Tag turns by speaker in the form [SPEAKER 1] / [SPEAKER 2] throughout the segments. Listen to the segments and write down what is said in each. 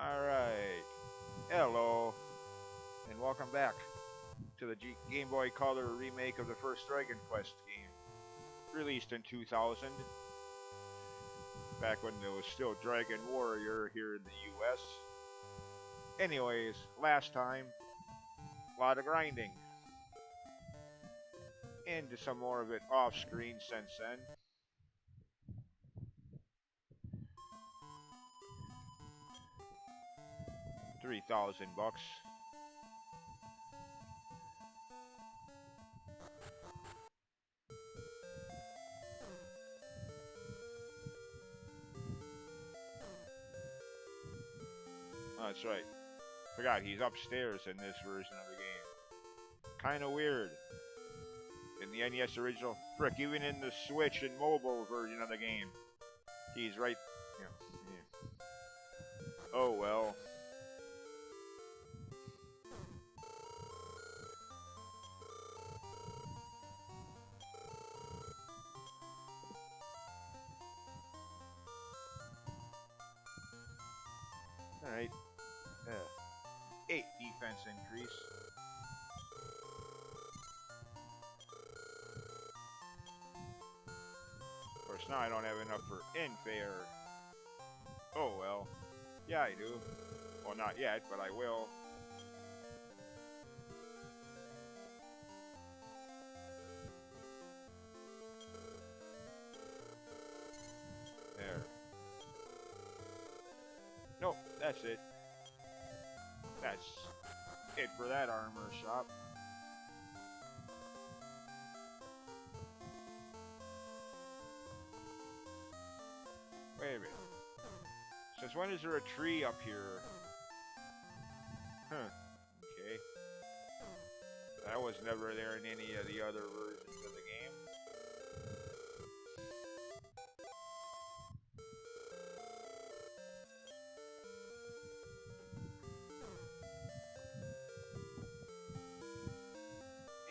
[SPEAKER 1] Alright, hello, and welcome back to the Game Boy Color remake of the first Dragon Quest game, released in 2000, back when there was still Dragon Warrior here in the US. Anyways, last time, a lot of grinding, and some more of it off-screen since then. 3,000 bucks. Oh, that's right. Forgot he's upstairs in this version of the game. Kinda weird. In the NES original, frick, even in the Switch and mobile version of the game, he's right. Yeah. Oh well. Alright. 8 defense increase. Of course, now I don't have enough for Infair. Oh well. Yeah, I do. Well, not yet, but I will. There. Nope, that's it. That's it for that armor shop. Wait a minute. Since when is there a tree up here? Huh. Okay. That was never there in any of the other versions of the game.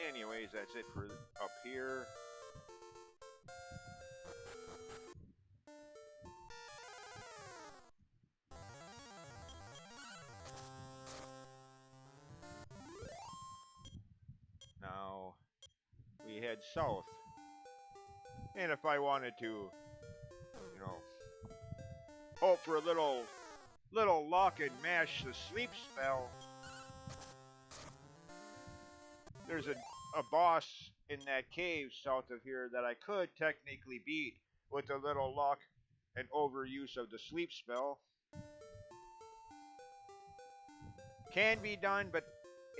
[SPEAKER 1] Anyways, that's it for up here. Now we head south. And if I wanted to, you know, hope for a little luck and mash the sleep spell, there's a boss in that cave south of here that I could technically beat with a little luck and overuse of the sleep spell. Can be done, but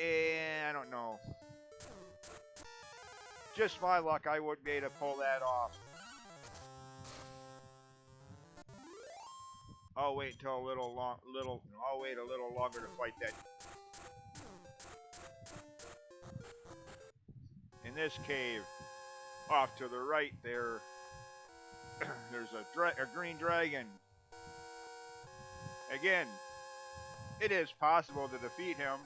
[SPEAKER 1] I don't know. Just my luck, I wouldn't be able to pull that off. I'll wait until I'll wait a little longer to fight that. In this cave, off to the right there, there's a green dragon. Again, it is possible to defeat him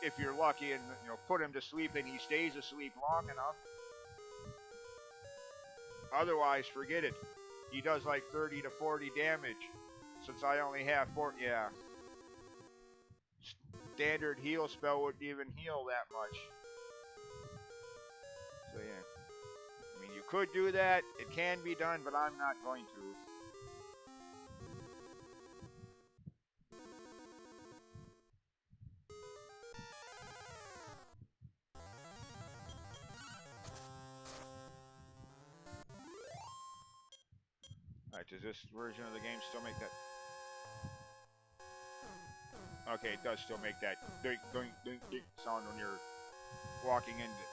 [SPEAKER 1] if you're lucky and put him to sleep and he stays asleep long enough. Otherwise, forget it. He does like 30 to 40 damage. Since I only have 4, yeah. Standard heal spell wouldn't even heal that much. So yeah. I mean, you could do that. It can be done, but I'm not going to. Alright, does this version of the game still make that? Okay, it does still make that doink, doink, doink, doink sound when you're walking into.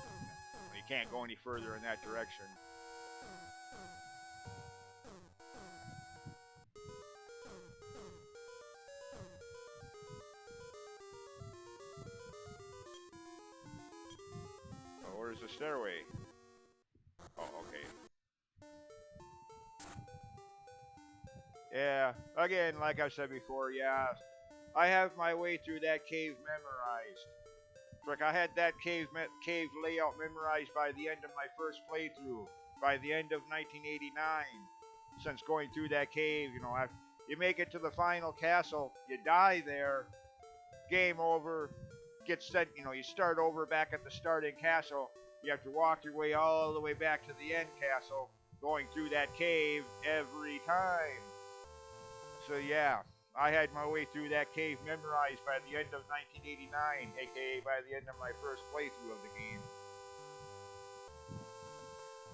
[SPEAKER 1] You can't go any further in that direction. Oh, where's the stairway? Oh, okay. Yeah, again, like I said before, yeah, I have my way through that cave memorized. Frick, I had that cave layout memorized by the end of my first playthrough, by the end of 1989. Since going through that cave, You make it to the final castle, you die there, game over, get sent, you start over back at the starting castle. You have to walk your way all the way back to the end castle, going through that cave every time. So yeah, I had my way through that cave memorized by the end of 1989, aka by the end of my first playthrough of the game.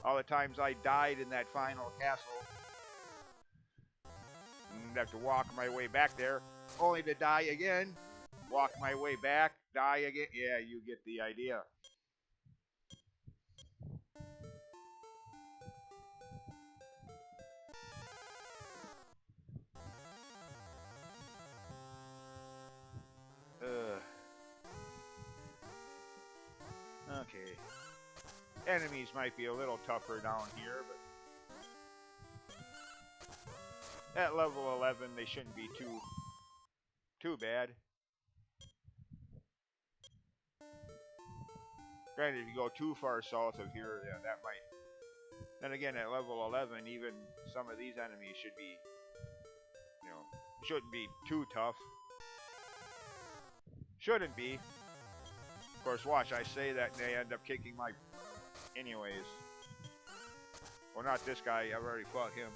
[SPEAKER 1] All the times I died in that final castle, and have to walk my way back there, only to die again, walk my way back, die again. Yeah, you get the idea. Okay. Enemies might be a little tougher down here, but at level 11 they shouldn't be too bad. Granted, if you go too far south of here, yeah, that might. Then again, at level 11, even some of these enemies should be, shouldn't be too tough. Shouldn't be. Of course, watch, I say that and they end up kicking my... Anyways. Well, not this guy, I've already fought him.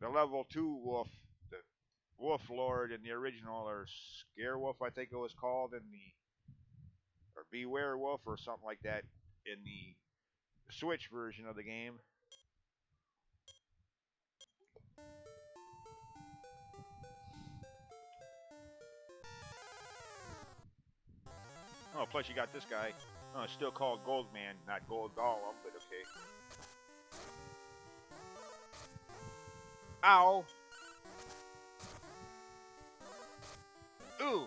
[SPEAKER 1] The level 2 wolf, the Wolf Lord in the original, or Scare Wolf, I think it was called, in the... Or Beware Wolf, or something like that, in the Switch version of the game. Oh, plus you got this guy. Oh, it's still called Goldman, not Gold Golem, but okay. Ow! Ooh!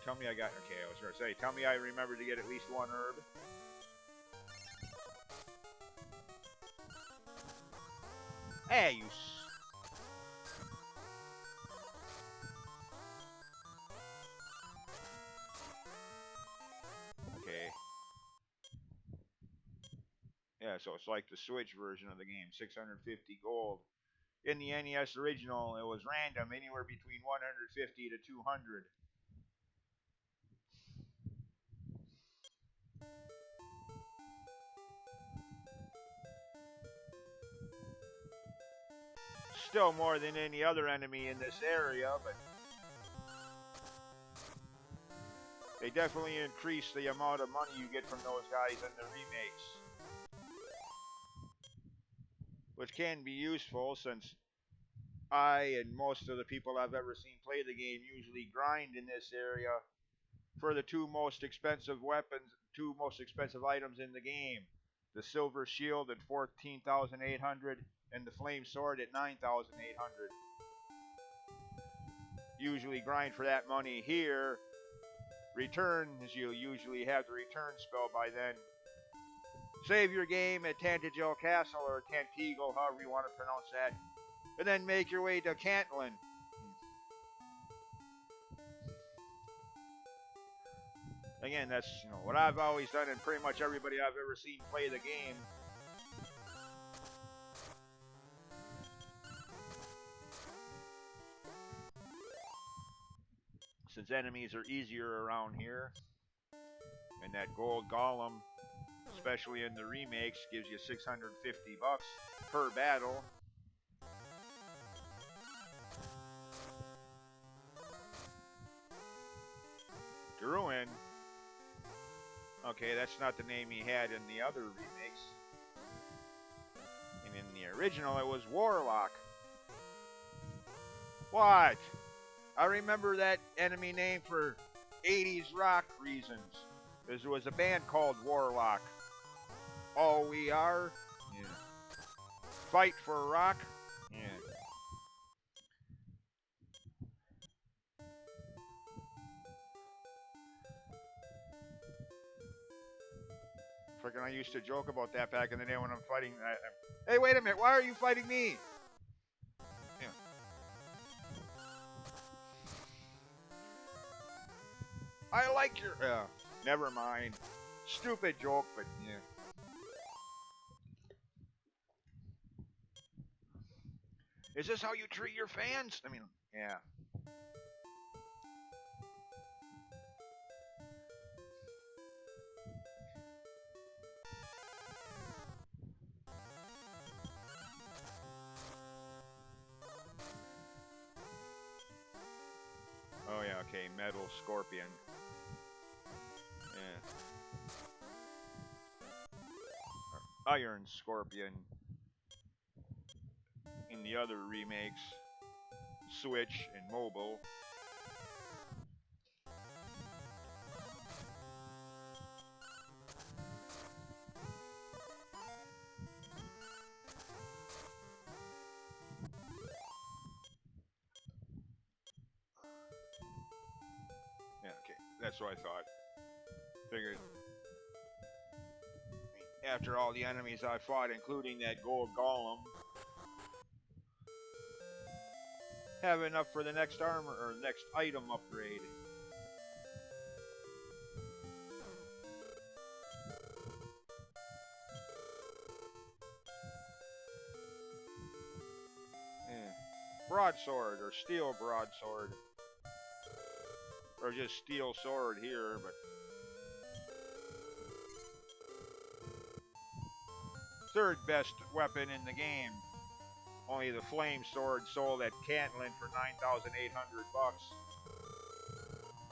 [SPEAKER 1] Tell me I got... Okay, I was going to say, tell me I remember to get at least one herb. Hey, you... Okay. Yeah, so it's like the Switch version of the game, 650 gold. In the NES original, it was random, anywhere between 150 to 200. Still more than any other enemy in this area, but they definitely increase the amount of money you get from those guys in the remakes. Which can be useful since I and most of the people I've ever seen play the game usually grind in this area for the two most expensive weapons, two most expensive items in the game. The Silver Shield at 14,800 and the Flame Sword at 9,800. Usually grind for that money here. Returns, you'll usually have the return spell by then. Save your game at Tantagel Castle or Tantegel, however you want to pronounce that. And then make your way to Cantlin. Again, that's what I've always done, and pretty much everybody I've ever seen play the game. Since enemies are easier around here, and that gold golem, especially in the remakes, gives you 650 bucks per battle. Druin. Okay, that's not the name he had in the other remakes. And in the original, it was Warlock. What? I remember that enemy name for 80s rock reasons. There was a band called Warlock. All We Are? Yeah. Fight for Rock? Yeah. Freaking, I used to joke about that back in the day when I'm fighting. Hey, wait a minute, why are you fighting me? Yeah. I like your... never mind. Stupid joke, but yeah. Is this how you treat your fans? I mean, yeah. Oh yeah, okay, Metal Scorpion. Yeah. Or Iron Scorpion in the other remakes, Switch and mobile. Yeah, okay, that's what I thought. Figured after all the enemies I fought, including that gold golem, have enough for the next armor or next item upgrade. Yeah. Broadsword or steel broadsword. Or just steel sword here, but third best weapon in the game. Only the flame sword sold at Cantlin for 9,800 bucks.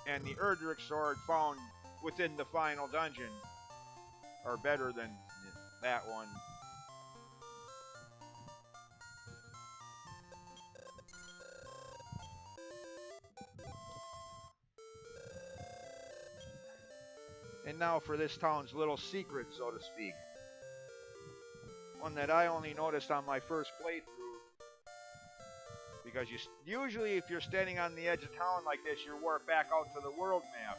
[SPEAKER 1] And the Erdrick sword found within the final dungeon are better than that one. And now for this town's little secret, so to speak. One that I only noticed on my first playthrough. Because usually if you're standing on the edge of town like this, you're warped back out to the world map.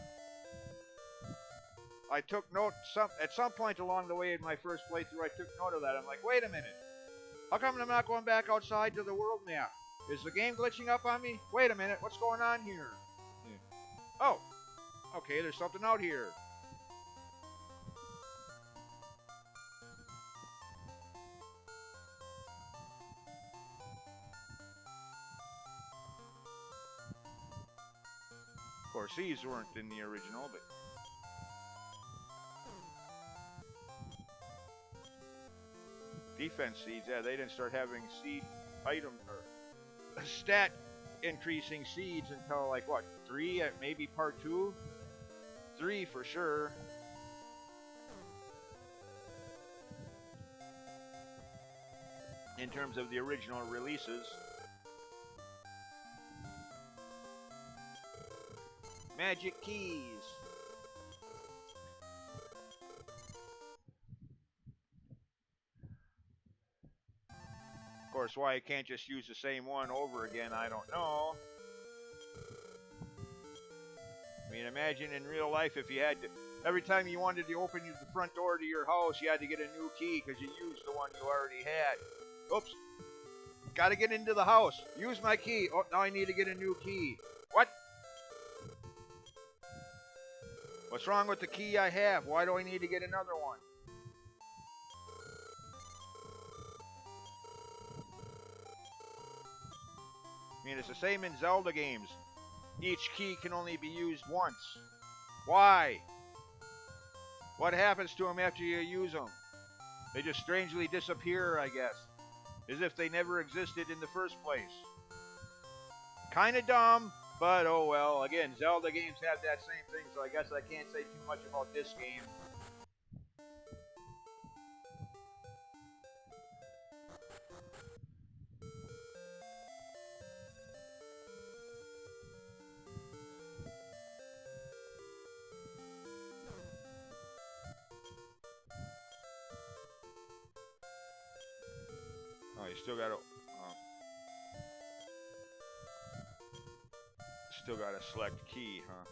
[SPEAKER 1] I took note, at some point along the way in my first playthrough, I took note of that. I'm like, wait a minute. How come I'm not going back outside to the world map? Is the game glitching up on me? Wait a minute, what's going on here? Oh, okay, there's something out here. Of course, these weren't in the original, but... Defense seeds, yeah, they didn't start having seed item or stat increasing seeds until like what, 3, maybe part 2? 3 for sure. In terms of the original releases. Magic keys. Of course, why I can't just use the same one over again, I don't know. I mean, imagine in real life if you had to, every time you wanted to open the front door to your house, you had to get a new key because you used the one you already had. Oops. Gotta get into the house. Use my key. Oh, now I need to get a new key. What? What's wrong with the key I have? Why do I need to get another one? I mean, it's the same in Zelda games. Each key can only be used once. Why? What happens to them after you use them? They just strangely disappear, I guess. As if they never existed in the first place. Kinda dumb, but oh well. Again, Zelda games have that same thing, so I guess I can't say too much about this game. Oh, you still gotta... Still gotta select key, huh?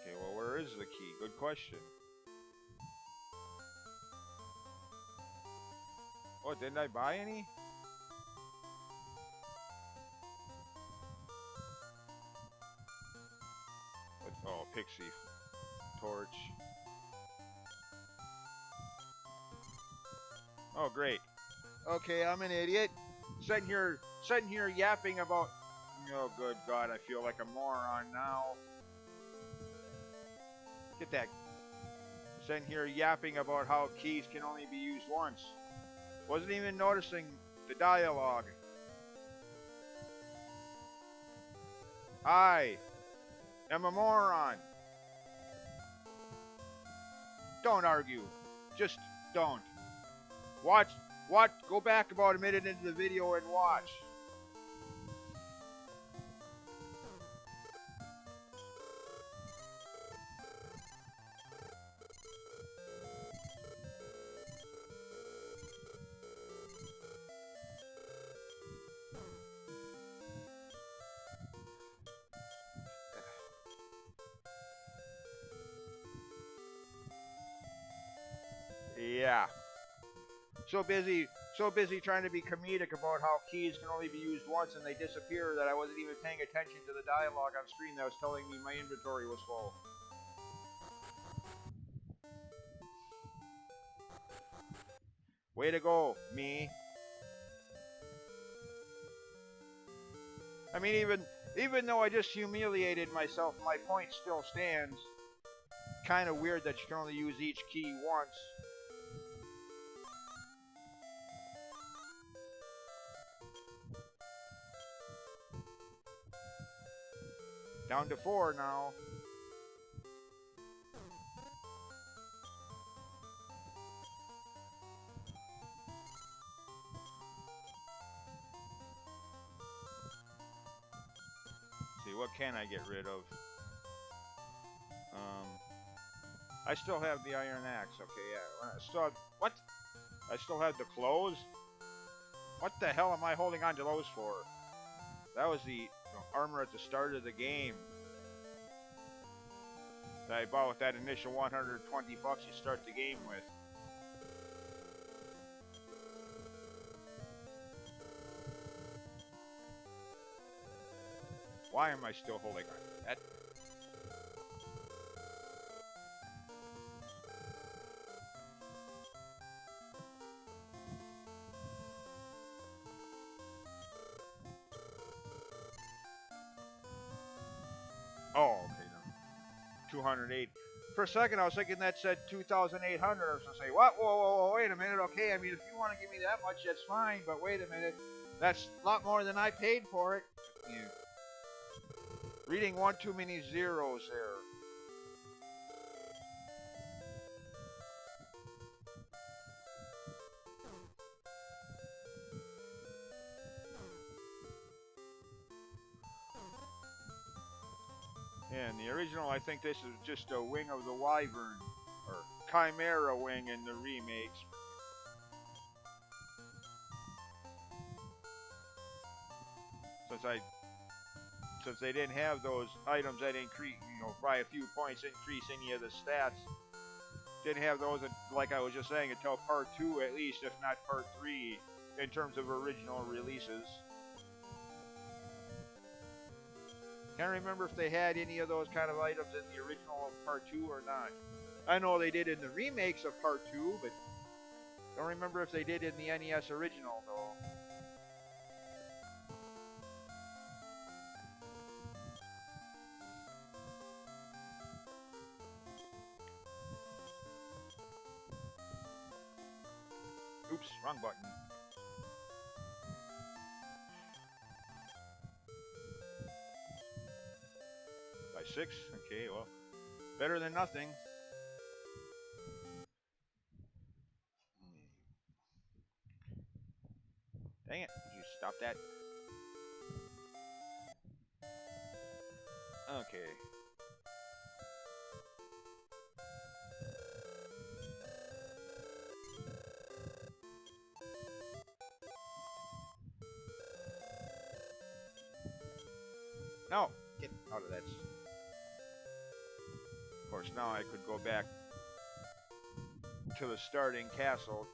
[SPEAKER 1] Okay, well, where is the key? Good question. Oh, didn't I buy any? Oh, Pixie Torch. Oh, great. Okay, I'm an idiot. Sitting here yapping about. Oh, good God, I feel like a moron now. Get that. Sitting here yapping about how keys can only be used once. Wasn't even noticing the dialogue. I am a moron. Don't argue. Just don't. Watch. Go back about a minute into the video and watch. Yeah. So busy trying to be comedic about how keys can only be used once and they disappear that I wasn't even paying attention to the dialogue on screen that was telling me my inventory was full. Way to go, me. I mean, even though I just humiliated myself, my point still stands. Kind of weird that you can only use each key once. Down to 4 now. See, what can I get rid of? I still have the iron axe. Okay, yeah. I still have, what? I still have the clothes? What the hell am I holding on to those for? That was the armor at the start of the game that I bought with that initial 120 bucks you start the game with. Why am I still holding on to that? Oh, okay, no. 208. For a second, I was thinking that said 2,800. I was going to say, what? Whoa, wait a minute. Okay, I mean, if you want to give me that much, that's fine. But wait a minute. That's a lot more than I paid for it. Yeah. Reading one too many zeros there. Yeah, in the original, I think this is just a wing of the Wyvern, or Chimera wing in the remakes. Since they didn't have those items that increase, by a few points increase any of the stats, didn't have those, like I was just saying, until part 2 at least, if not part 3, in terms of original releases. Can't remember if they had any of those kind of items in the original part 2 or not. I know they did in the remakes of part 2, but don't remember if they did in the NES original though. Oops, wrong button. By 6? Okay, well, better than nothing. Dang it, did you stop that? Okay. No, get out of that. Of course, now I could go back to the starting castle.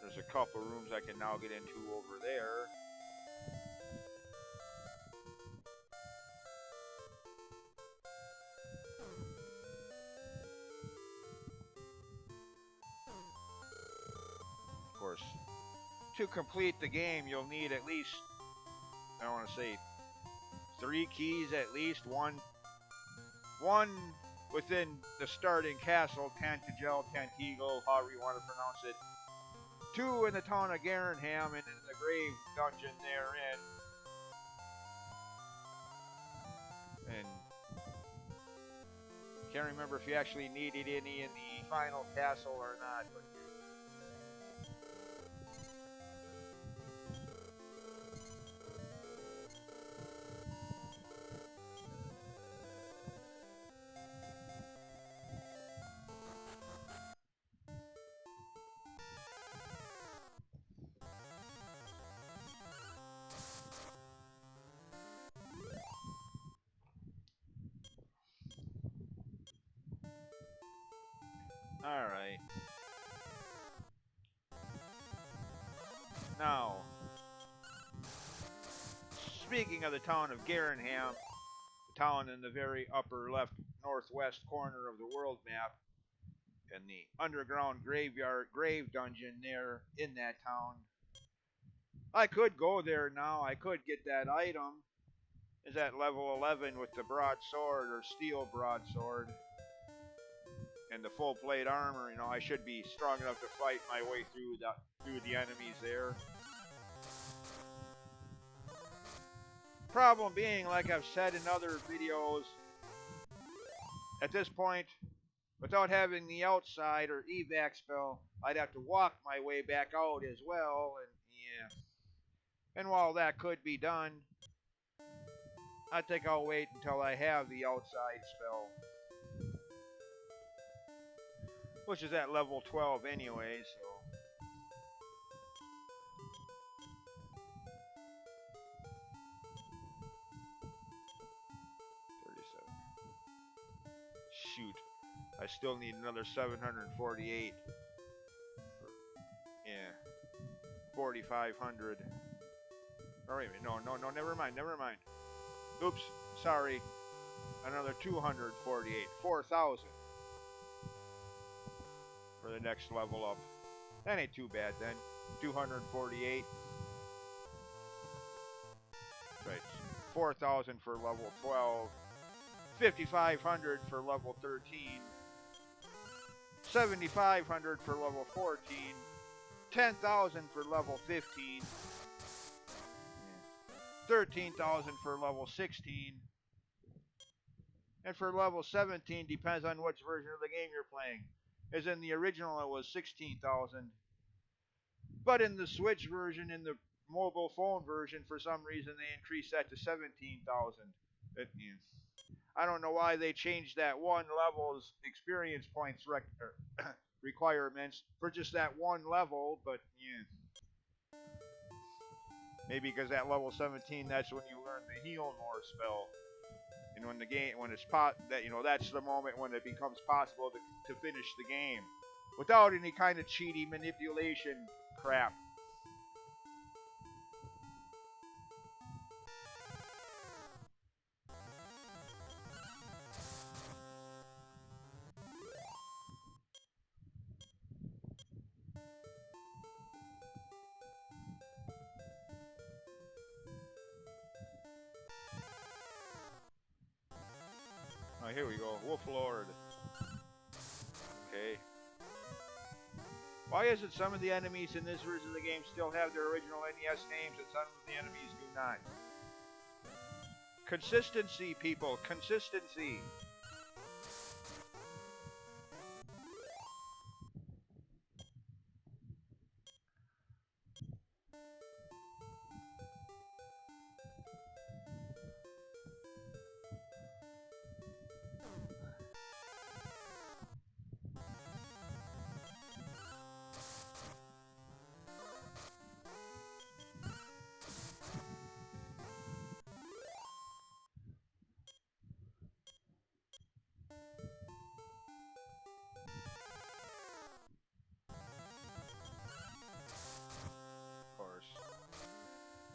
[SPEAKER 1] There's a couple rooms I can now get into over there. Of course, to complete the game, you'll need at least, I don't want to say 3 keys at least. One within the starting castle, Tantagel, Tantigo, however you want to pronounce it. 2 in the town of Garenham and in the grave dungeon therein. And can't remember if you actually needed any in the final castle or not. But alright. Now, speaking of the town of Garenham, the town in the very upper left northwest corner of the world map, and the underground grave dungeon there in that town. I could go there now. I could get that item. Is at level 11 with the broadsword or steel broadsword and the full plate armor. You know, I should be strong enough to fight my way through the enemies there. Problem being, like I've said in other videos, at this point, without having the outside or evac spell, I'd have to walk my way back out as well, and yeah. And while that could be done, I think I'll wait until I have the outside spell, which is at level 12 anyway, so. Shoot, I still need another 748. Yeah, 4,500. Oh, wait a minute, no, never mind. Oops, sorry. Another 248, 4,000 for the next level up. That ain't too bad then. 248. Right, 4,000 for level 12. 5,500 for level 13, 7,500 for level 14, 10,000 for level 15, 13,000 for level 16, and for level 17 depends on which version of the game you're playing. As in the original it was 16,000, but in the Switch version, in the mobile phone version, for some reason they increased that to 17,000. I don't know why they changed that one level's experience points requirements for just that one level, but yeah. Maybe because at level 17, that's when you learn the heal more spell. And when that's the moment when it becomes possible to finish the game without any kind of cheaty manipulation crap. Oh, here we go. Wolf Lord. Okay. Why is it some of the enemies in this version of the game still have their original NES names and some of the enemies do not? Consistency, people. Consistency.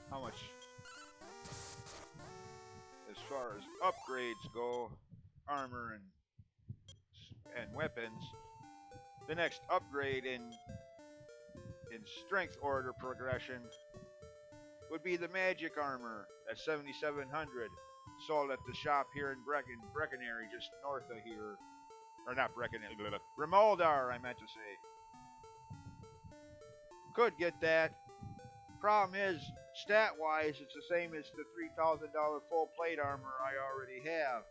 [SPEAKER 1] How much? As far as upgrades go, armor and weapons, the next upgrade in strength order progression would be the magic armor at 7,700, sold at the shop here in Breckenary, just north of here. Or not Breckenary, Remoldar, I meant to say. Could get that. Problem is, stat-wise, it's the same as the $3,000 full plate armor I already have.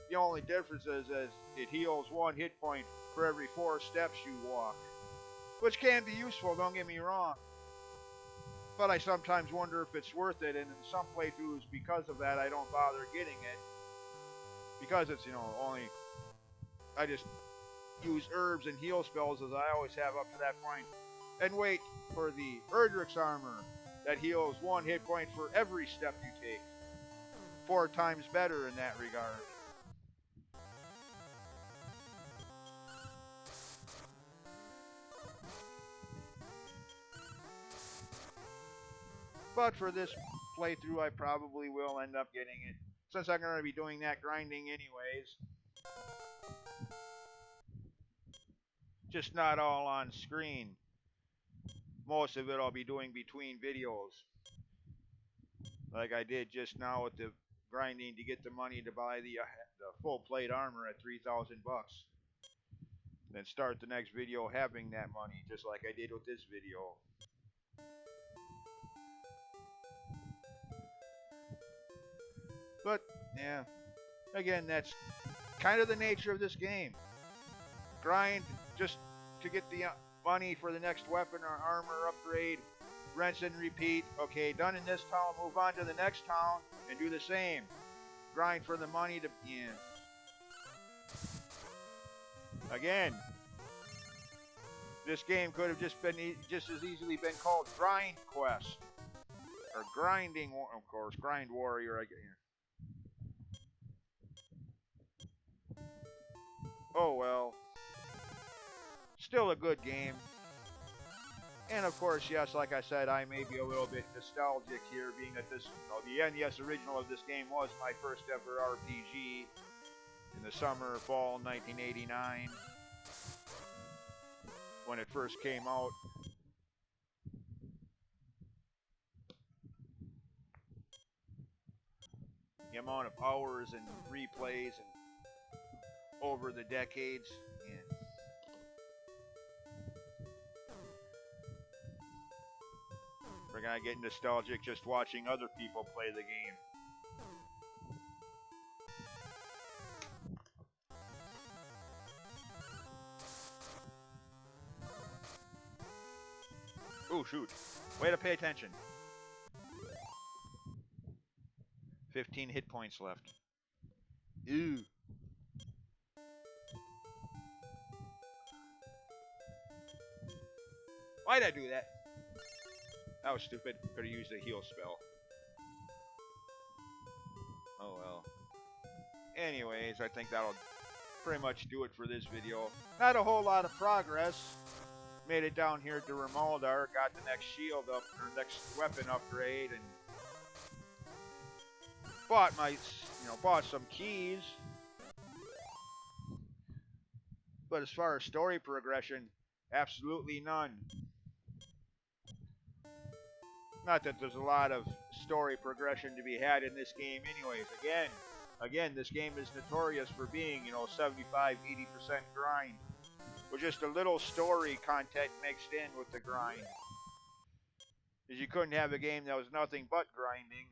[SPEAKER 1] The only difference is it heals 1 hit point for every 4 steps you walk. Which can be useful, don't get me wrong. But I sometimes wonder if it's worth it, and in some playthroughs, because of that, I don't bother getting it. Because it's, only... I just use herbs and heal spells as I always have up to that point. And wait for the Erdrick's armor that heals 1 hit point for every step you take. 4 times better in that regard. But for this playthrough, I probably will end up getting it, since I'm going to be doing that grinding anyways. Just not all on screen. Most of it I'll be doing between videos. Like I did just now with the grinding to get the money to buy the full plate armor at 3,000 bucks. Then start the next video having that money, just like I did with this video. But, yeah, again, that's kind of the nature of this game. Grind just to get the money for the next weapon or armor upgrade, rinse and repeat. Okay, done in this town, move on to the next town and do the same. Grind for the money to... Yeah. Again, this game could have just as easily been called Grindquest. Or Grinding, of course, Grind Warrior, I guess. Oh well. Still a good game. And of course, yes, like I said, I may be a little bit nostalgic here, being that this, the NES original of this game was my first ever RPG in the summer, fall 1989, when it first came out. The amount of hours and replays and over the decades, and we're gonna get nostalgic just watching other people play the game. Oh shoot, way to pay attention. 15 hit points left. Ew. Why'd I do that? That was stupid. Could have used a heal spell. Oh well. Anyways, I think that'll pretty much do it for this video. Not a whole lot of progress. Made it down here to Remoldar, got the next shield up, or next weapon upgrade, and bought bought some keys. But as far as story progression, absolutely none. Not that there's a lot of story progression to be had in this game anyways. Again, this game is notorious for being, 75, 80% grind. With just a little story content mixed in with the grind. Because you couldn't have a game that was nothing but grinding.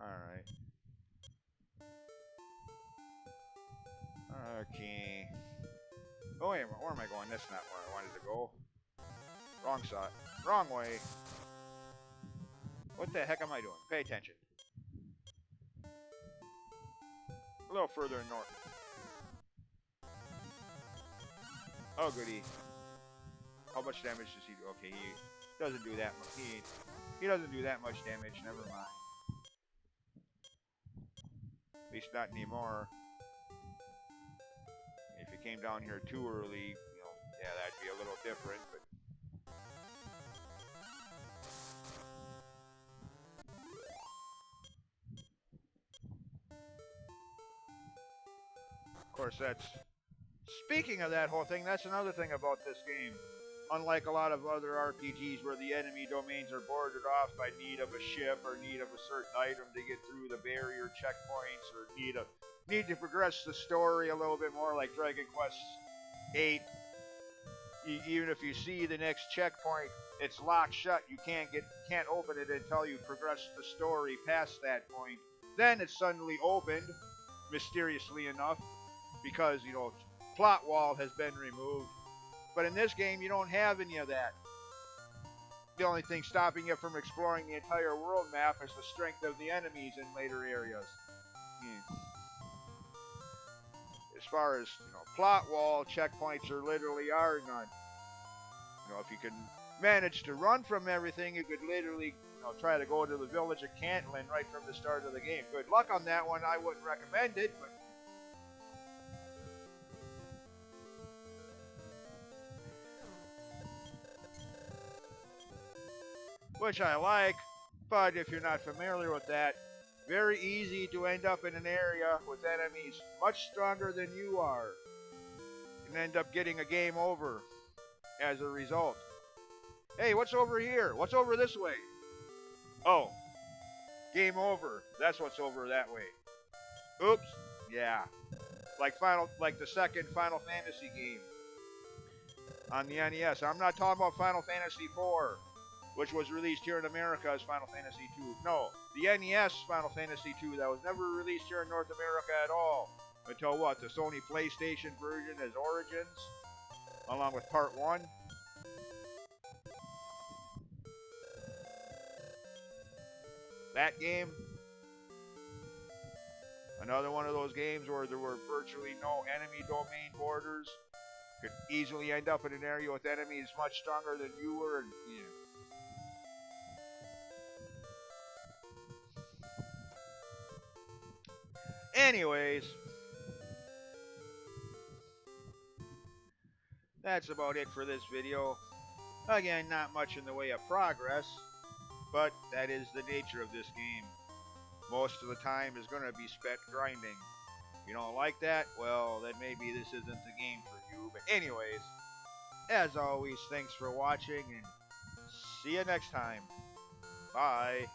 [SPEAKER 1] Alright. Okay. Oh wait, where am I going? That's not where I wanted to go. Wrong side. Wrong way. What the heck am I doing? Pay attention. A little further north. Oh, goody. How much damage does he do? Okay, he doesn't do that much. He doesn't do that much damage. Never mind. At least not anymore. If he came down here too early, you know, yeah, that'd be a little different. But of course, that's speaking of that whole thing. That's another thing about this game. Unlike a lot of other RPGs where the enemy domains are boarded off by need of a ship or need of a certain item to get through the barrier checkpoints or need to progress the story a little bit more, like Dragon Quest 8. Even if you see the next checkpoint, it's locked shut. You can't open it until you progress the story past that point. Then it's suddenly opened, mysteriously enough, because plot wall has been removed. But in this game, you don't have any of that. The only thing stopping you from exploring the entire world map is the strength of the enemies in later areas. As far as plot wall checkpoints, there literally are none. If you can manage to run from everything, you could literally try to go to the village of Cantlin right from the start of the game. Good luck on that one. I wouldn't recommend it, but which I like, but if you're not familiar with that, very easy to end up in an area with enemies much stronger than you are and end up getting a game over as a result. Hey, what's over here? What's over this way? Oh, game over. That's what's over that way. Oops. Yeah. Like the second Final Fantasy game on the NES. I'm not talking about Final Fantasy IV, which was released here in America as Final Fantasy II. No, the NES Final Fantasy II that was never released here in North America at all until what? The Sony PlayStation version as Origins, along with Part 1. That game, another one of those games where there were virtually no enemy domain borders. Could easily end up in an area with enemies much stronger than you were. And, Anyways, that's about it for this video. Again, not much in the way of progress, but that is the nature of this game. Most of the time is going to be spent grinding. If you don't like that, well, then maybe this isn't the game for you. But anyways, as always, thanks for watching, and see you next time. Bye.